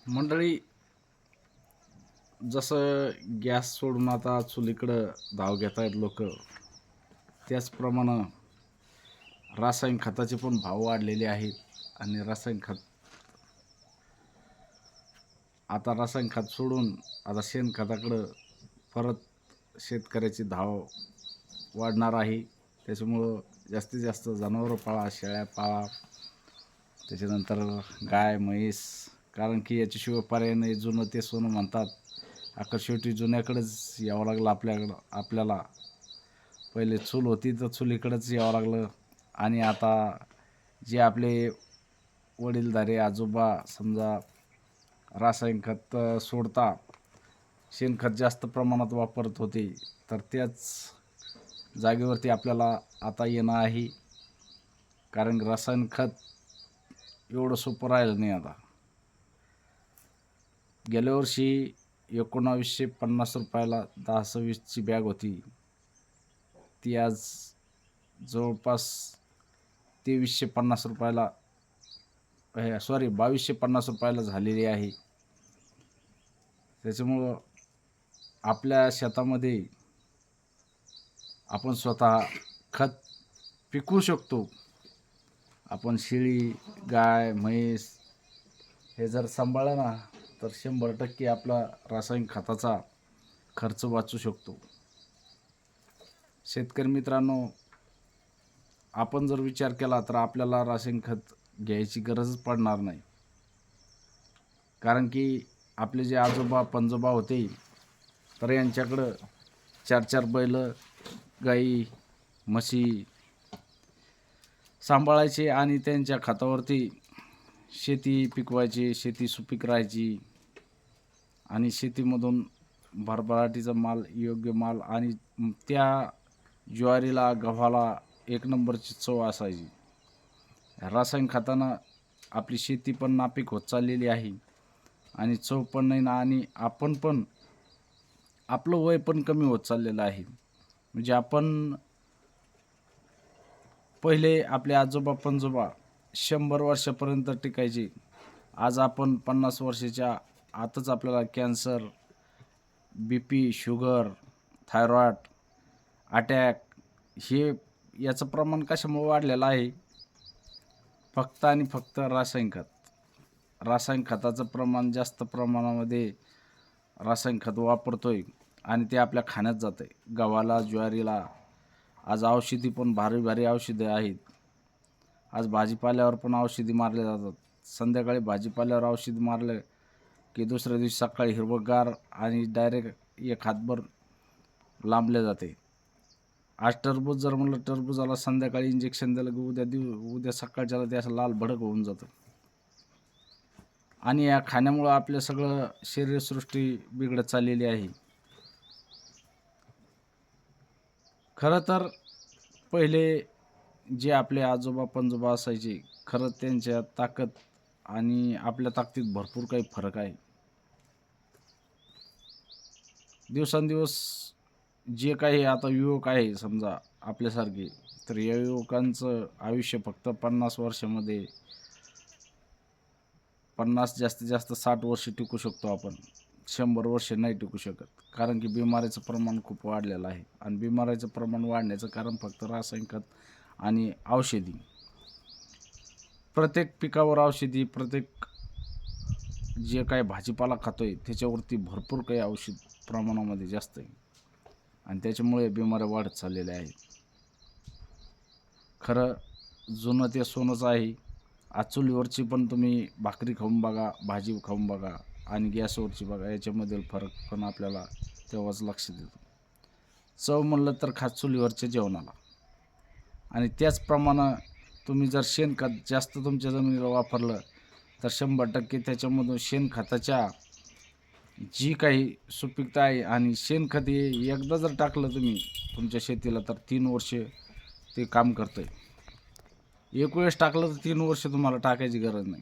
मंडळी, जसं गॅस सोडून आता चुलीकडं धाव घेत आहेत लोक, त्याचप्रमाणे रासायनिक खताचे पण भाव वाढलेले आहेत. आणि रासायनिक खत सोडून आता शेणखताकडं परत शेतकऱ्याची धाव वाढणार आहे. त्याच्यामुळं जास्तीत जास्त जनावरं पाळा, शेळ्या पाळा, त्याच्यानंतर गाय म्हैस, कारण की याच्याशिवाय पर्याय नाही. जुनं ते सोनं म्हणतात. आता शेवटी जुन्याकडेच यावं लागलं आपल्याला. पहिले चूल होती तर चुलीकडेच यावं लागलं. आणि आता जे आपले वडीलधारे आजोबा समजा रासायनिक खत सोडता शेणखत जास्त प्रमाणात वापरत होते, तर त्याच जागेवरती आपल्याला आता येणं आहे. कारण रासायनिक खत एवढं सोपं राहिलं नाही आता. गेल्या वर्षी 1950 रुपयाला 10-26ची बॅग होती, ती आज जवळपास 2350 रुपयाला, 2250 रुपयाला झालेली आहे. त्याच्यामुळं आपल्या शेतामध्ये आपण स्वतः खत पिकवू शकतो. आपण शेळी, गाय, म्हैस हे जर सांभाळलं ना, तर 100% आपला रासायनिक खताचा खर्च वाचू शकतो. शेतकरी मित्रांनो, आपण जर विचार केला तर आपल्याला रासायनिक खत घ्यायची गरजच पडणार नाही. कारण की आपले जे आजोबा पणजोबा होते, तर यांच्याकडं 4-4 बैल, गाई, म्हशी सांभाळायचे आणि त्यांच्या खतावरती शेती पिकवायची, शेती सुपीक राहायची. आणि शेतीमधून भरभराटीचा माल, योग्य माल आणि त्या ज्वारीला, गव्हाला एक नंबरची चव असायची. रासायनिक खतानं आपली शेती पण नापीक होत चाललेली आहे आणि चव पण नाही ना. आणि आपण पण आपलं वय पण कमी होत चाललेलं आहे. म्हणजे आपण पहिले आपले आजोबा पणजोबा 100 वर्षापर्यंत टिकायचे. आज आपण 50 वर्षाच्या आतच आपल्याला cancer, BP, sugar, thyroid, attack हे याचं प्रमाण कशामुळे वाढलेलं आहे? फक्त आणि फक्त रासायनिक खत. रासायनिक खताचं प्रमाण जास्त प्रमाणामध्ये रासायनिक खत वापरतोय आणि ते आपल्या खाण्यात जातं आहे. गव्हाला, ज्वारीला आज औषधी पण भारी भारी औषधे आहेत. आज भाजीपाल्यावर पण औषधी मारले जातात. संध्याकाळी भाजीपाल्यावर औषध मारलं की दुसऱ्या दिवशी सकाळी हिरवंगार आणि डायरेक्ट एक हातभर लांबले जाते. आज टरबूज जर म्हणलं, टरबूजाला संध्याकाळी इंजेक्शन दिलं की उद्या सकाळच्याला ते असं लाल भडक होऊन जातं. आणि या खाण्यामुळं आपलं सगळं शरीरसृष्टी बिघडत चाललेली आहे. खरं तर पहिले जे आपले आजोबा पणजोबा असायचे, खरं त्यांच्या ताकद आणि आपल्या ताकदीत भरपूर काही फरक आहे. दिवसेंदिवस जे काही आता युवक आहे समजा आपल्यासारखे, तर या युवकांचं आयुष्य फक्त 50 वर्षामध्ये 50 जास्तीत जास्त 60 वर्ष टिकू शकतो आपण. 100 वर्ष नाही टिकू शकत. कारण की बिमारीचं प्रमाण खूप वाढलेलं आहे आणि बिमारीचं प्रमाण वाढण्याचं कारण फक्त रासायनिक खत आणि औषधी. प्रत्येक पिकावर औषधी, प्रत्येक जे काही भाजीपाला खातोय त्याच्यावरती भरपूर काही औषध प्रमाणामध्ये जास्त आहे आणि त्याच्यामुळे बिमाऱ्या वाढत चाललेल्या आहेत. खरं जुनं ते सोनंच आहे. आज चुलीवरची पण तुम्ही भाकरी खाऊन बघा, भाजी खाऊन बघा आणि गॅसवरची बघा, याच्यामधील फरक पण आपल्याला तेव्हाच लक्षात येतो. चव म्हणलं तर खास चुलीवरच्या जेवणाला. आणि त्याचप्रमाणे तुम्ही जर शेणखत जास्त तुमच्या जमिनीला वापरलं तर 100% त्याच्यामधून शेणखताच्या जी काही सुपीकता आहे, आणि शेणखत हे एकदा जर टाकलं तुम्ही तुमच्या शेतीला तर 3 वर्ष ते काम करतं आहे. एक वेळेस टाकलं तर 3 वर्ष तुम्हाला टाकायची गरज नाही.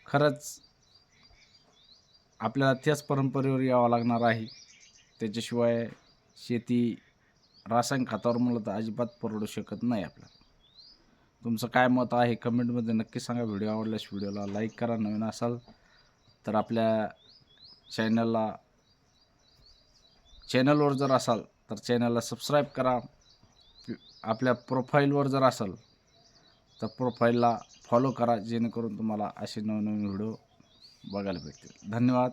खरंच आपल्याला त्याच परंपरेवर यावं लागणार आहे. त्याच्याशिवाय शेती रासायनिक खतावर म्हणलं तर अजिबात परवडू शकत नाही आपल्याला. तुमचं काय मत आहे कमेंटमध्ये नक्की सांगा. व्हिडिओ आवडल्यास व्हिडिओला लाईक करा. नवीन असाल तर आपल्या चॅनलवर जर असाल तर चॅनलला सबस्क्राईब करा. आपल्या प्रोफाईलवर जर असाल तर प्रोफाईलला फॉलो करा, जेणेकरून तुम्हाला असे नवनवीन व्हिडिओ बघायला भेटतील. धन्यवाद.